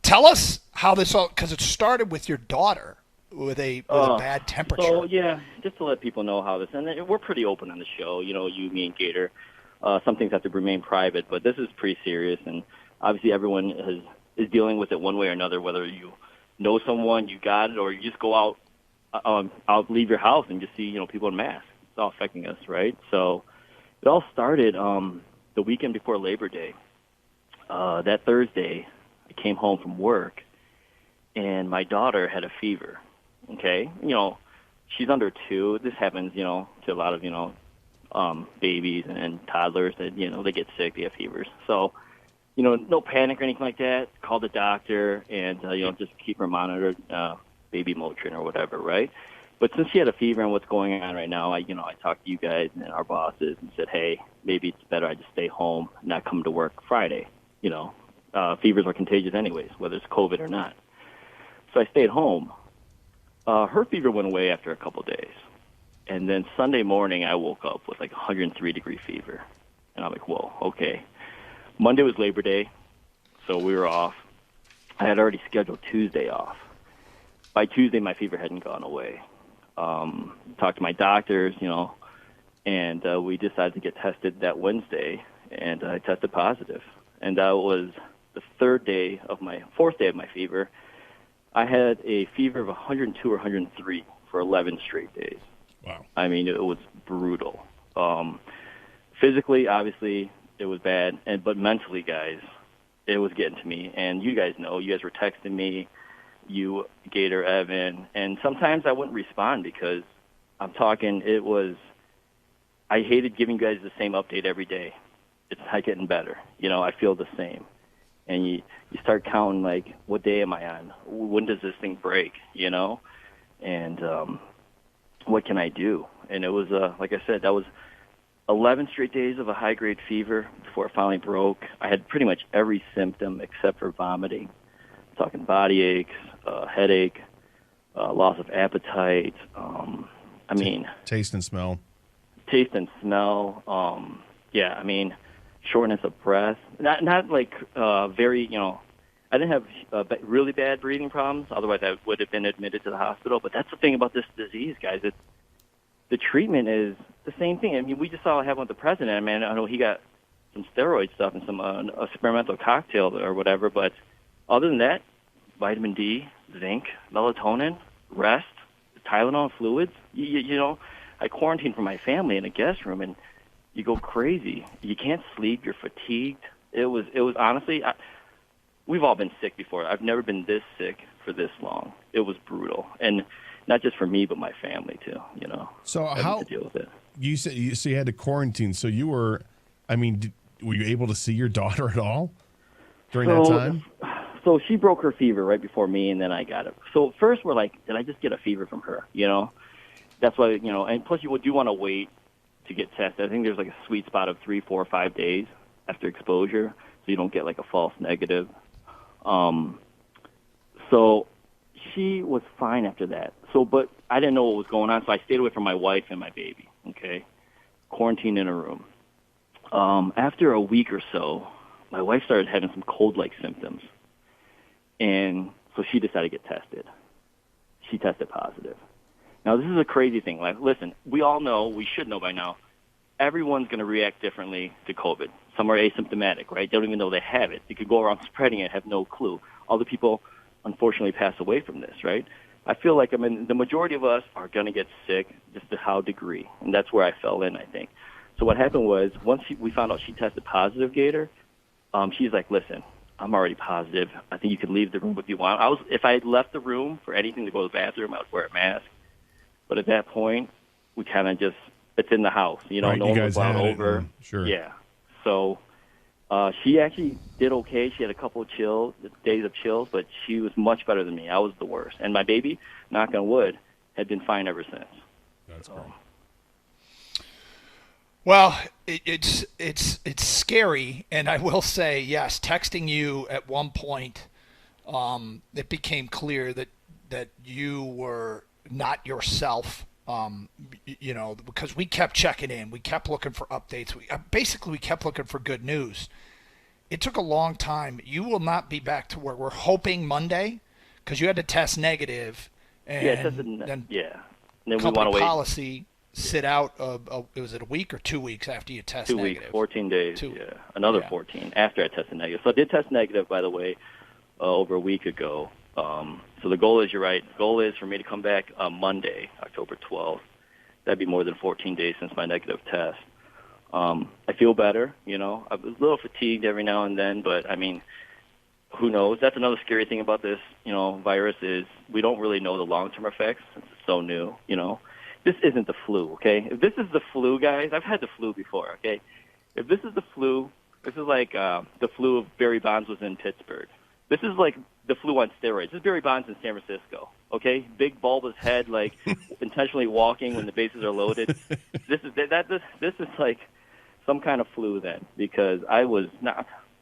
Tell us how this all, because it started with your daughter with a bad temperature. So yeah, just to let people know how this, and we're pretty open on the show. You, me, and Gator. Some things have to remain private, but this is pretty serious, and obviously everyone is dealing with it one way or another. Whether you know someone, you got it, or you just go out, leave your house and just see people in masks. It's all affecting us, right? So it all started the weekend before Labor Day. That Thursday, I came home from work, and my daughter had a fever. Okay, she's under 2. This happens, to a lot of babies and toddlers that they get sick, they have fevers. So, no panic or anything like that. Call the doctor and just keep her monitored, baby Motrin or whatever, right? But since she had a fever and what's going on right now, I talked to you guys and our bosses and said, hey, maybe it's better I just stay home, not come to work Friday. Fevers are contagious anyways, whether it's COVID or not. So I stayed home. Her fever went away after a couple days. And then Sunday morning, I woke up with like 103-degree fever. And I'm like, whoa, okay. Monday was Labor Day, so we were off. I had already scheduled Tuesday off. By Tuesday, my fever hadn't gone away. Talked to my doctors, and we decided to get tested that Wednesday, and I tested positive. And that was the fourth day of my fever. I had a fever of 102 or 103 for 11 straight days. Wow. I mean, it was brutal. Physically, obviously, it was bad, but mentally, guys, it was getting to me. And you guys know, you guys were texting me, you, Gator, Evan, and sometimes I wouldn't respond because I'm talking, I hated giving you guys the same update every day. It's not getting better. I feel the same. And you start counting, like, what day am I on? When does this thing break, And what can I do? And it was, like I said, that was 11 straight days of a high-grade fever before it finally broke. I had pretty much every symptom except for vomiting. I'm talking body aches, headache, loss of appetite. Taste and smell. Taste and smell. Shortness of breath. Not like very, I didn't have really bad breathing problems. Otherwise, I would have been admitted to the hospital. But that's the thing about this disease, guys. The treatment is the same thing. I mean, we just saw what happened with the president. I mean, I know he got some steroid stuff and some experimental cocktail or whatever. But other than that, vitamin D, zinc, melatonin, rest, Tylenol fluids. I quarantined for my family in a guest room, and you go crazy. You can't sleep. You're fatigued. It was honestly, we've all been sick before. I've never been this sick for this long. It was brutal. And not just for me, but my family too, So having to deal with it. You said you had to quarantine. So you were, were you able to see your daughter at all during that time? So she broke her fever right before me, and then I got it. So first we're like, did I just get a fever from her? That's why, and plus you do want to wait to get tested. I think there's like a sweet spot of 3, 4, 5 days after exposure, so you don't get like a false negative. So she was fine after that. But I didn't know what was going on, so I stayed away from my wife and my baby. Okay, quarantined in a room. After a week or so, my wife started having some cold-like symptoms, and so she decided to get tested. She tested positive. Now, this is a crazy thing. Like, listen, we all know, we should know by now, everyone's going to react differently to COVID. Some are asymptomatic, right? They don't even know they have it. They could go around spreading it, have no clue. Other people, unfortunately, pass away from this, right? I feel like, the majority of us are going to get sick, just to how degree. And that's where I fell in, I think. So what happened was, once we found out she tested positive, Gator, she's like, listen, I'm already positive. I think you can leave the room if you want. If I had left the room for anything to go to the bathroom, I would wear a mask. But at that point, we kind of just, it's in the house. Right, no one was allowed over. Sure. Yeah. So she actually did okay. She had a couple of days of chills, but she was much better than me. I was the worst. And my baby, knock on wood, had been fine ever since. That's great. Well, it's scary, and I will say, yes, texting you at one point, it became clear that you were not yourself, because we kept checking in, we kept looking for updates, we kept looking for good news, it took a long time. You will not be back to work. We're hoping Monday because you had to test negative, Yeah, it and doesn't. then Yeah, and then we want company to wait policy sit out. Was it a week or 2 weeks after you test 2 negative? weeks, 14 days. Two. Yeah, another Yeah. 14 after I tested negative. So I did test negative, by the way, over a week ago. So the goal is, you're right. The goal is for me to come back Monday, October 12th. That'd be more than 14 days since my negative test. I feel better. I was a little fatigued every now and then, but I mean, who knows? That's another scary thing about this, virus is we don't really know the long-term effects since it's so new. This isn't the flu, okay? If this is the flu, guys, I've had the flu before, okay? If this is the flu, this is like the flu of Barry Bonds was in Pittsburgh. This is like the flu on steroids. This is Barry Bonds in San Francisco, okay? Big bulbous head, like intentionally walking when the bases are loaded. This is like some kind of flu then, because I was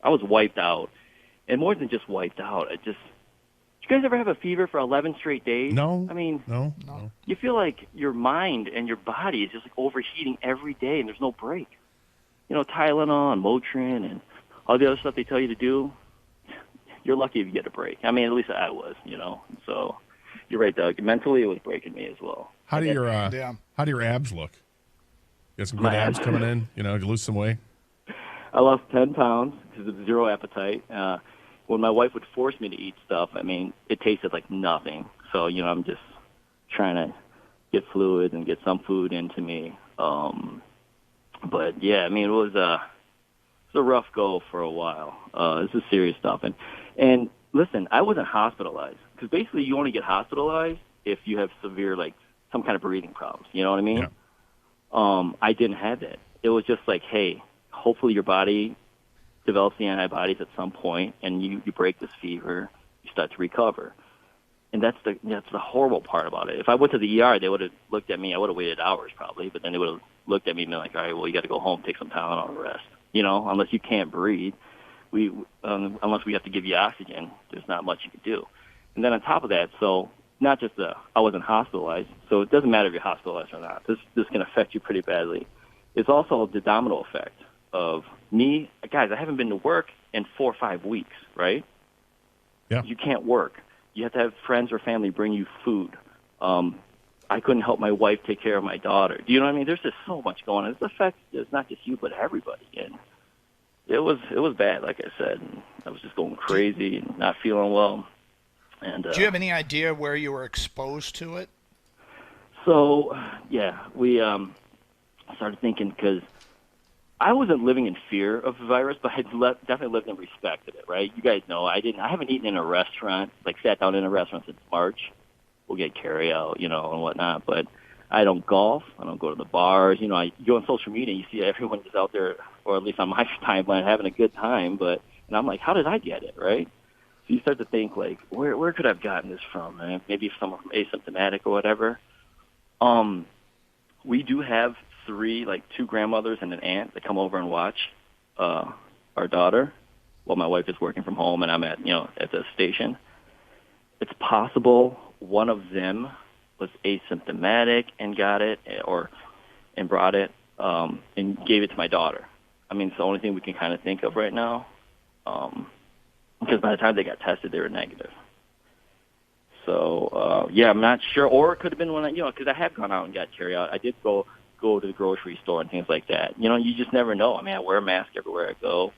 wiped out. And more than just wiped out, did you guys ever have a fever for 11 straight days? No. I mean, No. you feel like your mind and your body is just like overheating every day, and there's no break. Tylenol and Motrin and all the other stuff they tell you to do, you're lucky if you get a break. I mean, at least I was, So you're right, Doug. Mentally, it was breaking me as well. How do your Yeah. how do your abs look? You got some good My abs abs? coming in. You lose some weight. I lost 10 pounds because of zero appetite. When my wife would force me to eat stuff, I mean, it tasted like nothing. So, I'm just trying to get fluids and get some food into me. But yeah, I mean, it was a rough go for a while. This is serious stuff. And listen, I wasn't hospitalized because basically you only get hospitalized if you have severe, like, some kind of breathing problems. You know what I mean? Yeah. I didn't have that. It was just like, hey, hopefully your body develops the antibodies at some point, and you break this fever, you start to recover. And that's the horrible part about it. If I went to the ER, they would have looked at me. I would have waited hours probably, but then they would have looked at me and been like, all right, well, you got to go home, take some Tylenol and rest. Unless you can't breathe, unless we have to give you oxygen, there's not much you can do. And then on top of that, so not just I wasn't hospitalized, so it doesn't matter if you're hospitalized or not. This can affect you pretty badly. It's also the domino effect of me. Guys, I haven't been to work in 4 or 5 weeks, right? Yeah. You can't work. You have to have friends or family bring you food. I couldn't help my wife take care of my daughter. Do you know what I mean? There's just so much going on. This affects it's not just you, but everybody. And it was bad, like I said. And I was just going crazy and not feeling well. And Do you have any idea where you were exposed to it? So, yeah, we started thinking because I wasn't living in fear of the virus, but I definitely lived in respect of it, right? You guys know I haven't eaten in a restaurant, like sat down in a restaurant since March. We'll get carry out, and whatnot, but I don't golf. I don't go to the bars. You go on social media and you see everyone just out there, or at least on my timeline, having a good time, and I'm like, how did I get it, right? So you start to think, like, where could I have gotten this from? Man? Maybe someone from asymptomatic or whatever. We do have 2 grandmothers and an aunt that come over and watch our daughter while my wife is working from home and I'm at the station. It's possible one of them was asymptomatic and got it and brought it and gave it to my daughter. I mean, it's the only thing we can kind of think of right now. Because by the time they got tested, they were negative. So, I'm not sure. Or it could have been when because I have gone out and got carry out. I did go to the grocery store and things like that. You just never know. I mean, I wear a mask everywhere I go.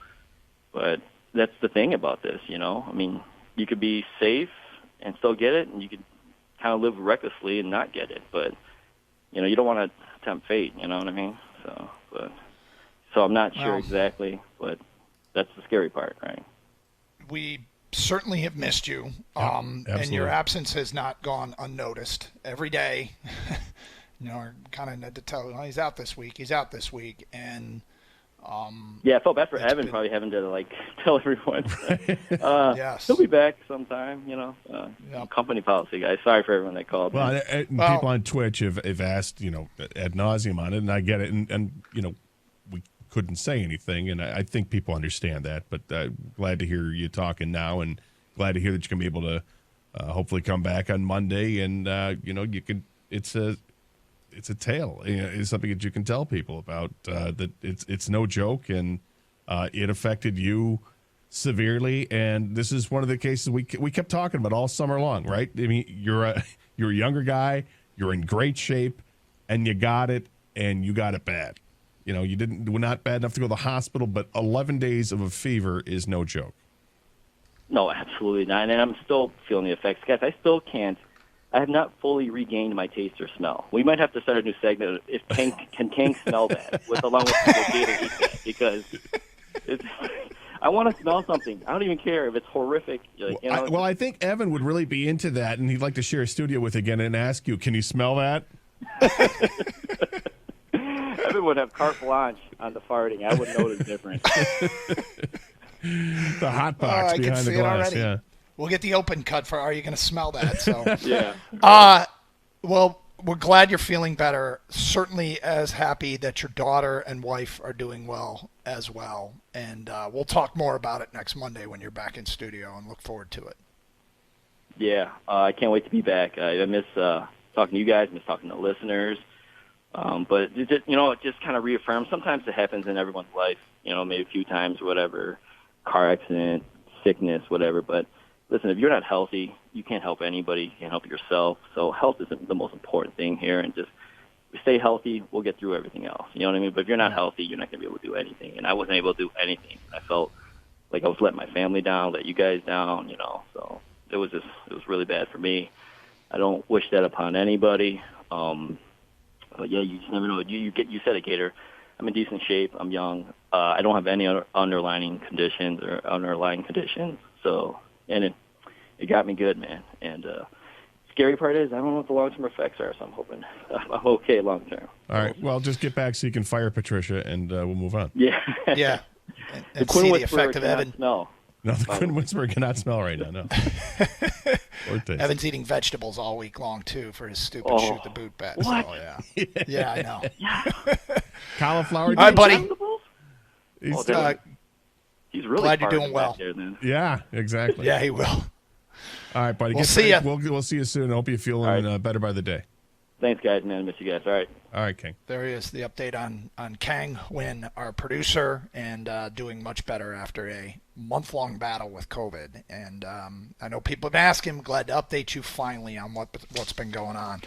But that's the thing about this, I mean, you could be safe and still get it, and you could kind of live recklessly and not get it. But, you don't want to tempt fate, you know what I mean? So I'm not sure exactly, but that's the scary part, right? We certainly have missed you, and your absence has not gone unnoticed. Every day, are kind of had to tell, he's out this week, and I felt bad for Evan probably having to tell everyone. Yes, he'll be back sometime. Company policy, guys. Sorry for everyone that called. Well, people on Twitch have asked, ad nauseum on it, and I get it, and we couldn't say anything, and I think people understand that. But glad to hear you talking now, and glad to hear that you're gonna be able to hopefully come back on Monday, and you can. It's a tale. It's something that you can tell people about. That it's no joke, and it affected you severely, and this is one of the cases we kept talking about all summer long, right? I mean, you're a younger guy, you're in great shape, and you got it bad. You know, we're not bad enough to go to the hospital, but 11 days of a fever is no joke. No, absolutely not. And I'm still feeling the effects. Guys, I have not fully regained my taste or smell. We might have to start a new segment. If can Khang smell that along with the gator eat that? Because I want to smell something. I don't even care if it's horrific. Like, you know, I think Evan would really be into that, and he'd like to share a studio with again and ask you, can you smell that? Evan would have carte blanche on the farting. I wouldn't know the difference. The hot box behind the glass. Yeah. We'll get the open cut for Are You Going to Smell That? So Yeah. Well, we're glad you're feeling better. Certainly as happy that your daughter and wife are doing well as well. And we'll talk more about it next Monday when you're back in studio, and look forward to it. Yeah, I can't wait to be back. I miss talking to you guys, miss talking to listeners. But, it just kind of reaffirms. Sometimes it happens in everyone's life, maybe a few times, whatever, car accident, sickness, whatever. But listen, if you're not healthy, you can't help anybody. You can't help yourself. So health is the most important thing here. And just stay healthy, we'll get through everything else. You know what I mean? But if you're not healthy, you're not going to be able to do anything. And I wasn't able to do anything. I felt like I was letting my family down, let you guys down, So it was really bad for me. I don't wish that upon anybody. But yeah, you just never know. You said it, Gator. I'm in decent shape. I'm young. I don't have any other underlying conditions. So, and it got me good, man. And scary part is I don't know what the long-term effects are, so I'm hoping I'm okay long-term. All right. Well, just get back so you can fire Patricia, and we'll move on. Yeah. Yeah. And see the effect of Evan. Smell. No, the Quinn Whisperer cannot smell right now, no. Or taste. Evan's eating vegetables all week long, too, for his stupid shoot the boot bet. What? So, yeah. Yeah, I know. Yeah. Cauliflower. All right, buddy. He's really glad you're doing well. There, yeah, exactly. Yeah, he will. All right, buddy. We'll see you. We'll see you soon. I hope you're feeling better by the day. Thanks, guys, man. Miss you guys. All right, Khang. There he is, the update on Khang, Huynh, our producer, and doing much better after a month-long battle with COVID. And I know people have been asking. I'm glad to update you finally on what's been going on.